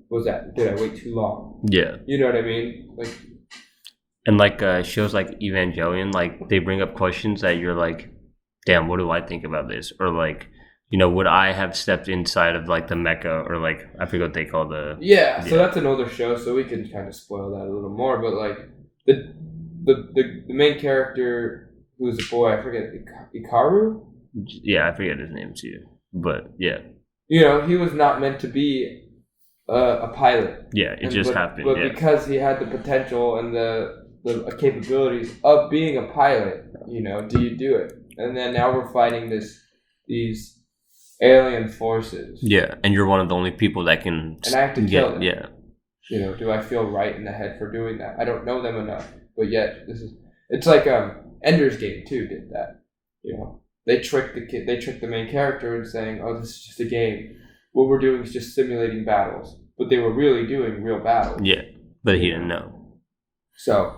Did I wait too long? Yeah. You know what I mean? Like, and like shows like Evangelion, like, they bring up questions that you're like, damn, what do I think about this? Or like, would I have stepped inside of, like, the mecha, or, like, I forget what they call the... Yeah, so that's an older show, so we can kind of spoil that a little more, but, like, the main character, who's a boy, I forget, Ikaru? Yeah, I forget his name too, but yeah. He was not meant to be a pilot. Yeah, it just happened. But because he had the potential and the capabilities of being a pilot, do you do it? And then now we're fighting these alien forces. Yeah, and you're one of the only people that can... And I have to kill them. Yeah. Do I feel right in the head for doing that? I don't know them enough, but yet it's like Ender's Game too did that. They tricked the main character in saying, "Oh, this is just a game. What we're doing is just simulating battles," but they were really doing real battles. Yeah, but he didn't know. So,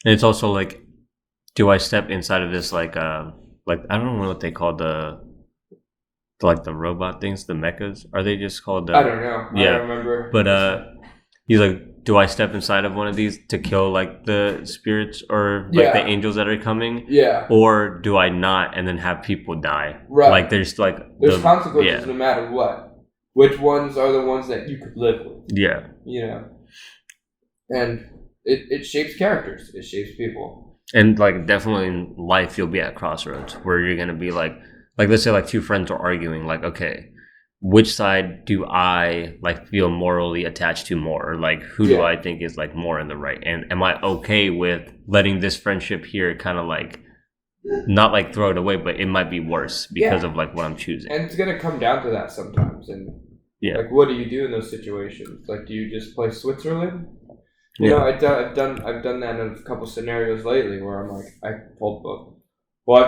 and it's also like, do I step inside of this like I don't know what they call the robot things, the mechas? Are they just called? I don't know. Yeah, I don't remember. But he's like, do I step inside of one of these to kill, like, the spirits or, like, the angels that are coming? Yeah. Or do I not, and then have people die? Right. Like, there's consequences no matter what. Which ones are the ones that you could live with? Yeah. And it shapes characters. It shapes people. And, like, definitely in life, you'll be at crossroads where you're going to be like, let's say, like, two friends are arguing, like, okay, which side do I, like, feel morally attached to more? Or, like, who do I think is, like, more in the right? And am I okay with letting this friendship here kind of, like, not, like, throw it away, but it might be worse because of, like, what I'm choosing? And it's going to come down to that sometimes. And, like, what do you do in those situations? Like, do you just play Switzerland? I've done that in a couple scenarios lately where I'm like, I've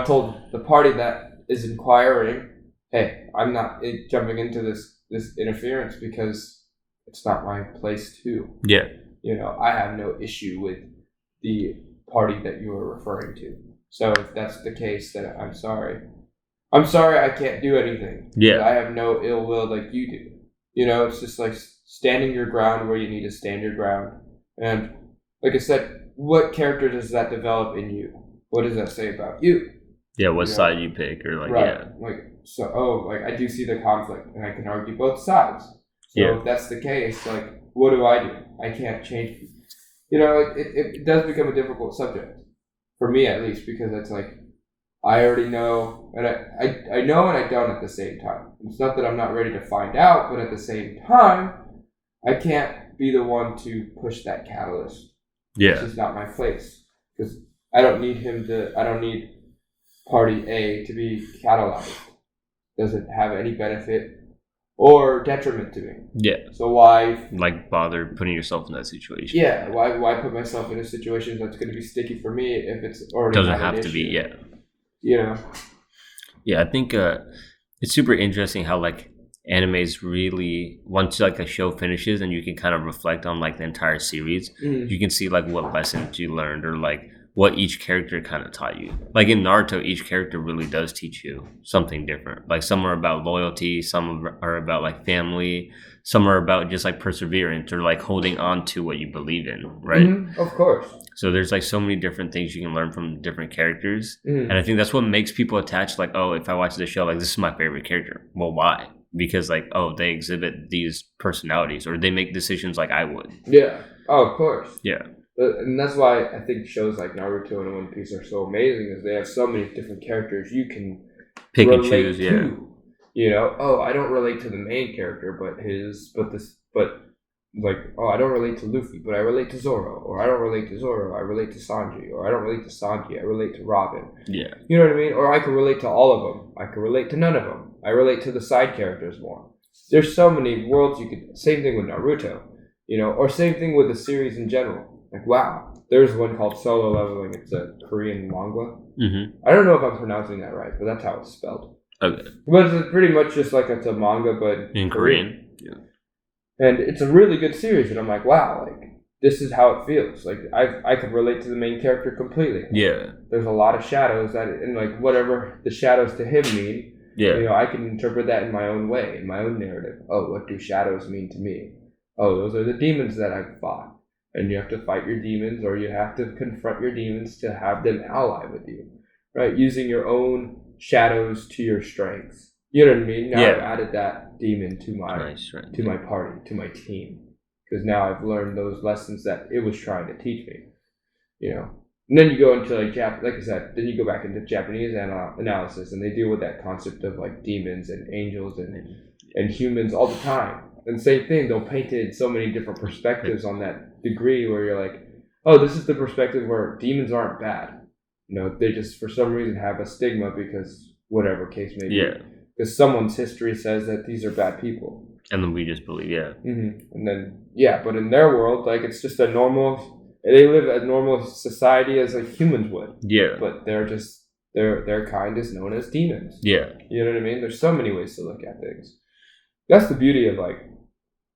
told the party that is inquiring, hey, I'm not jumping into this interference because it's not my place to. Yeah. I have no issue with the party that you are referring to. So if that's the case, then I'm sorry. I'm sorry I can't do anything. Yeah. I have no ill will like you do. It's just like standing your ground where you need to stand your ground. And like I said, what character does that develop in you? What does that say about you? Yeah, what side you pick, or like, right. I do see the conflict, and I can argue both sides. So if that's the case, like, what do? I can't change. It does become a difficult subject for me, at least, because it's like I already know, and I know, and I don't at the same time. It's not that I'm not ready to find out, but at the same time, I can't be the one to push that catalyst. Yeah, this is not my place, because I don't need Party A to be catalyzed. Doesn't have any benefit or detriment to me. Yeah. So why, like, bother putting yourself in that situation? Yeah. Why put myself in a situation that's going to be sticky for me if it's already doesn't have to be? Yeah. Yeah, I think it's super interesting how, like, animes really, once, like, a show finishes and you can kind of reflect on, like, the entire series, you can see, like, what lessons you learned, or, like, what each character kind of taught you. Like in Naruto, each character really does teach you something different. Like, some are about loyalty, some are about, like, family, some are about just, like, perseverance, or, like, holding on to what you believe in, right? Of course. So there's, like, so many different things you can learn from different characters. And I think that's what makes people attached, like, oh, if I watch this show, like, this is my favorite character. Well, why? Because, like, oh, they exhibit these personalities, or they make decisions like I would. Yeah. Oh, of course. Yeah. And that's why I think shows like Naruto and One Piece are so amazing, is they have so many different characters you can pick and choose. To. I don't relate to the main character, but like, oh, I don't relate to Luffy, but I relate to Zoro, or I don't relate to Zoro, I relate to Sanji, or I don't relate to Sanji, I relate to Robin. Yeah. You know what I mean? Or I can relate to all of them. I can relate to none of them. I relate to the side characters more. There's so many worlds you could. Same thing with Naruto, or same thing with the series in general. Like, wow, there's one called Solo Leveling. It's a Korean manga. I don't know if I'm pronouncing that right, but that's how it's spelled. Okay. But it's pretty much just like it's a manga, but in Korean. Yeah. And it's a really good series, and I'm like, wow, like this is how it feels. Like I could relate to the main character completely. Yeah. There's a lot of shadows and like whatever the shadows to him mean. Yeah. I can interpret that in my own way, in my own narrative. Oh, what do shadows mean to me? Oh, those are the demons that I've fought. And you have to fight your demons, or you have to confront your demons to have them ally with you. Right? Using your own shadows to your strengths. You know what I mean? Now I've added that demon to my party, to my team. Because now I've learned those lessons that it was trying to teach me. And then you go into like I said, then you go back into Japanese analysis, and they deal with that concept of like demons and angels and humans all the time. And same thing, they'll paint it in so many different perspectives on that degree where you're like, oh, this is the perspective where demons aren't bad. They just for some reason have a stigma because whatever case may be. Yeah. Because someone's history says that these are bad people. And then we just believe, And then, but in their world, like it's just they live a normal society as like humans would. Yeah. But they're just, their kind is known as demons. Yeah. You know what I mean? There's so many ways to look at things. That's the beauty of like,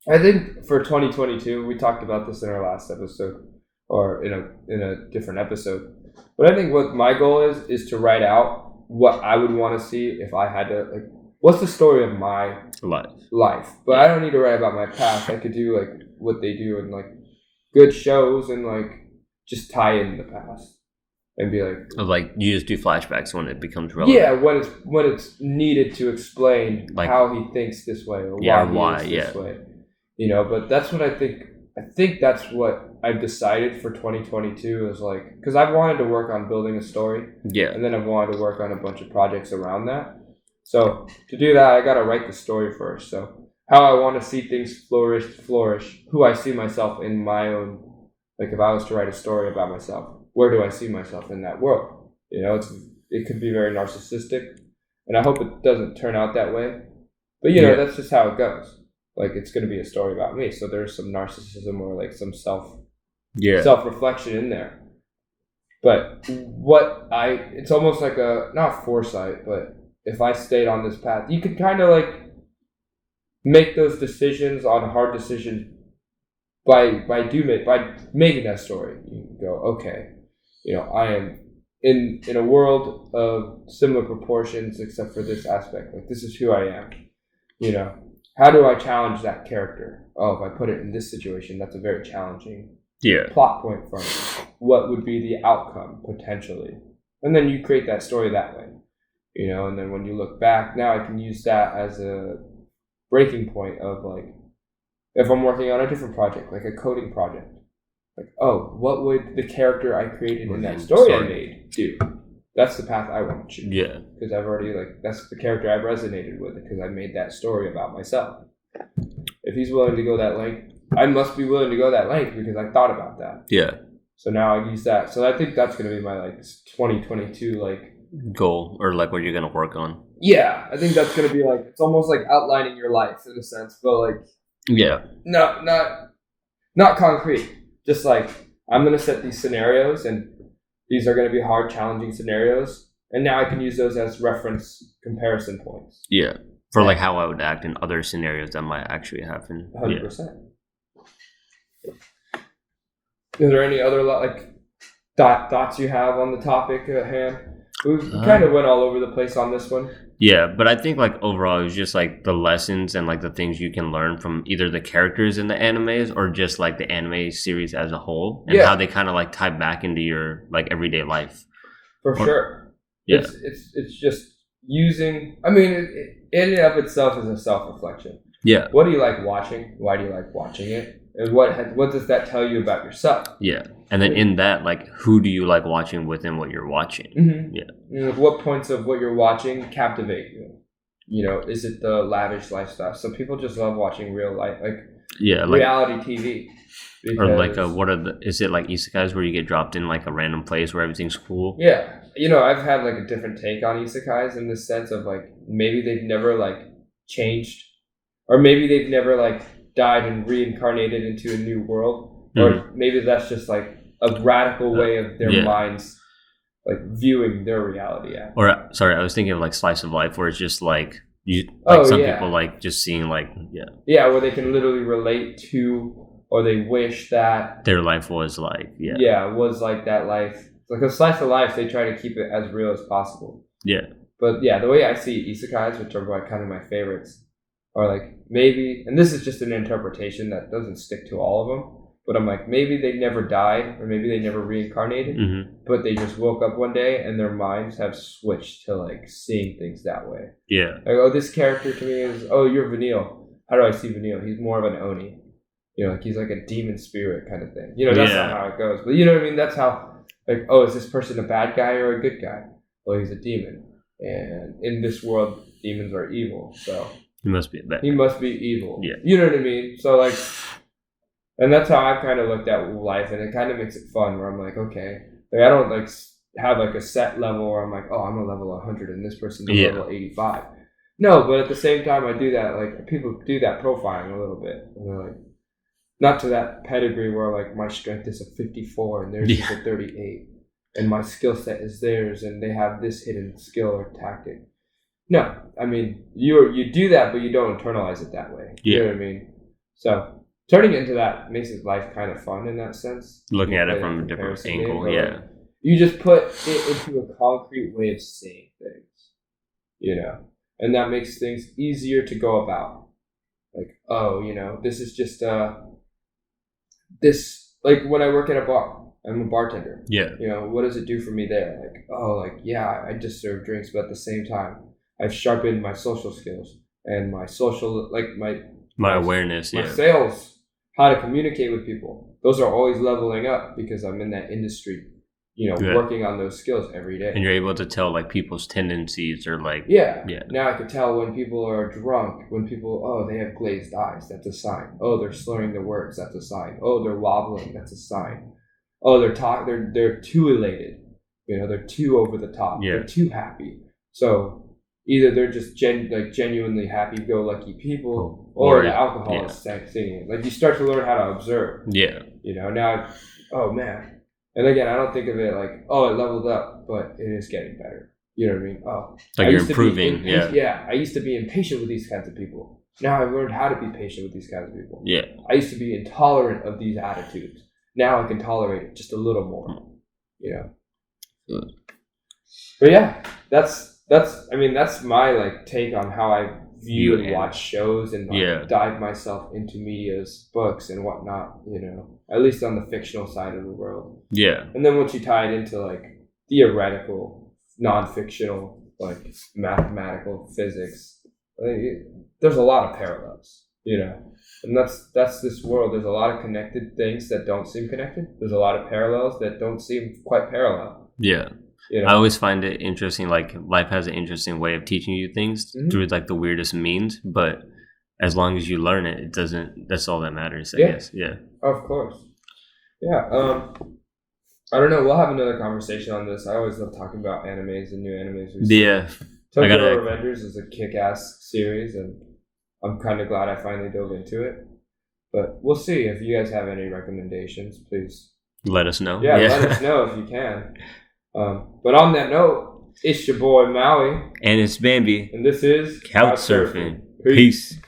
I think for 2022, we talked about this in our last episode or in a different episode. But I think what my goal is to write out what I would want to see if I had to, like, what's the story of my life? But I don't need to write about my past. I could do like what they do in like good shows and like just tie in the past and be like you just do flashbacks when it becomes relevant. Yeah, when it's needed to explain like, how he thinks this way or why he is this way. But that's what I think. I think that's what I've decided for 2022 is like, because I've wanted to work on building a story. Yeah. And then I've wanted to work on a bunch of projects around that. So to do that, I got to write the story first. So how I want to see things flourish, who I see myself in my own, like if I was to write a story about myself, where do I see myself in that world? It could be very narcissistic, and I hope it doesn't turn out that way. But that's just how it goes. Like it's going to be a story about me, so there's some narcissism or like some self-reflection in there. But it's almost like a not foresight, but if I stayed on this path, you could kind of like make those decisions on hard decisions by making that story. You can go, okay, I am in a world of similar proportions except for this aspect. Like this is who I am. How do I challenge that character? Oh, if I put it in this situation, that's a very challenging plot point for me. What would be the outcome potentially? And then you create that story that way. And then when you look back, now I can use that as a breaking point of like, if I'm working on a different project, like a coding project, like, oh, what would the character I created in that story I made do? That's the path I want to choose. Yeah. Because I've already, that's the character I've resonated with because I made that story about myself. If he's willing to go that length, I must be willing to go that length because I thought about that. Yeah. So now I use that. So I think that's going to be my, 2022, goal or, what you're going to work on. Yeah. I think that's going to be, it's almost like outlining your life in a sense, but, yeah. Not concrete. Just, I'm going to set these scenarios and these are going to be hard, challenging scenarios, and now I can use those as reference comparison points. Yeah, for how I would act in other scenarios that might actually happen. 100%. Yeah. Is there any other thoughts you have on the topic at hand? We kind of went all over the place on this one. Yeah, but I think overall it was just the lessons and the things you can learn from either the characters in the animes or just the anime series as a whole and how they kind of tie back into your everyday life. Sure. Yeah. It's just using, I mean, in and of itself is a self-reflection. Yeah. What do you like watching? Why do you like watching it? And what does that tell you about yourself? Yeah. And then in that, who do you like watching within what you're watching? Mm-hmm. Yeah. And what points of what you're watching captivate you? is it the lavish lifestyle? Some people just love watching real life, reality TV. Because, is it like isekais where you get dropped in like a random place where everything's cool? Yeah. I've had like a different take on isekais in the sense of like maybe they've never like changed, or maybe they've never like died and reincarnated into a new world, or maybe that's just like a radical way of their minds like viewing their reality at. Or sorry, I was thinking of like slice of life where it's just like people like just seeing like where they can literally relate to, or they wish that their life was like was like that life. Like a slice of life, they try to keep it as real as possible. Yeah. But the way I see isekais, which are like kind of my favorites, are like maybe, and this is just an interpretation that doesn't stick to all of them, but I'm like, maybe they never died, or maybe they never reincarnated, but they just woke up one day and their minds have switched to like seeing things that way. Yeah. Like, this character to me is, you're Vanille. How do I see Vanille? He's more of an Oni. Like he's like a demon spirit kind of thing. That's not how it goes. But you know what I mean? That's how, like, is this person a bad guy or a good guy? Well, he's a demon. And in this world, demons are evil. So he must be a bad guy. He must be evil. Yeah. You know what I mean? So like, and that's how I've kind of looked at life, and it kind of makes it fun where I'm like, okay, like I don't like have like a set level where I'm like, I'm a level 100 and this person's a level 85. No, but at the same time, I do that. Like people do that profiling a little bit, and they're like, not to that pedigree where like my strength is a 54 and theirs is a 38, and my skill set is theirs, and they have this hidden skill or tactic. No, I mean you do that, but you don't internalize it that way. You know what I mean? So turning it into that makes his life kind of fun in that sense. Looking at it from a different angle, like, you just put it into a concrete way of seeing things, and that makes things easier to go about. Like, this is just this, like when I work at a bar, I'm a bartender. Yeah. What does it do for me there? Like, I just serve drinks, but at the same time, I've sharpened my social skills and my social, like my awareness, my sales, how to communicate with people. Those are always leveling up because I'm in that industry, working on those skills every day. And you're able to tell like people's tendencies or like... Yeah. Now I could tell when people are drunk, when people, they have glazed eyes, that's a sign. They're slurring their words, that's a sign. They're wobbling, that's a sign. They're too elated. They're too over the top. Yeah. They're too happy. So either they're just genuinely happy-go-lucky people, or the alcohol is singing. Like you start to learn how to observe. Yeah. Now, man. And again, I don't think of it like, it leveled up, but it is getting better. You know what I mean? Like you're improving. I used to be impatient with these kinds of people. Now I've learned how to be patient with these kinds of people. Yeah. I used to be intolerant of these attitudes. Now I can tolerate it just a little more. But yeah, that's my like take on how I view and watch shows and dive myself into media's books and whatnot, at least on the fictional side of the world. Yeah. And then once you tie it into like theoretical, non-fictional, like mathematical physics, there's a lot of parallels, and that's this world. There's a lot of connected things that don't seem connected. There's a lot of parallels that don't seem quite parallel. Yeah. I always find it interesting, like life has an interesting way of teaching you things through like the weirdest means, but as long as you learn it, that's all that matters, I guess. Yeah. Of course. Yeah. I don't know. We'll have another conversation on this. I always love talking about animes and new animes. Tokyo Revengers is a kick-ass series, and I'm kind of glad I finally dove into it. But we'll see. If you guys have any recommendations, please let us know. Yeah, let us know if you can. But on that note, it's your boy Maui. And it's Bambi. And this is Couch Surfing. Peace.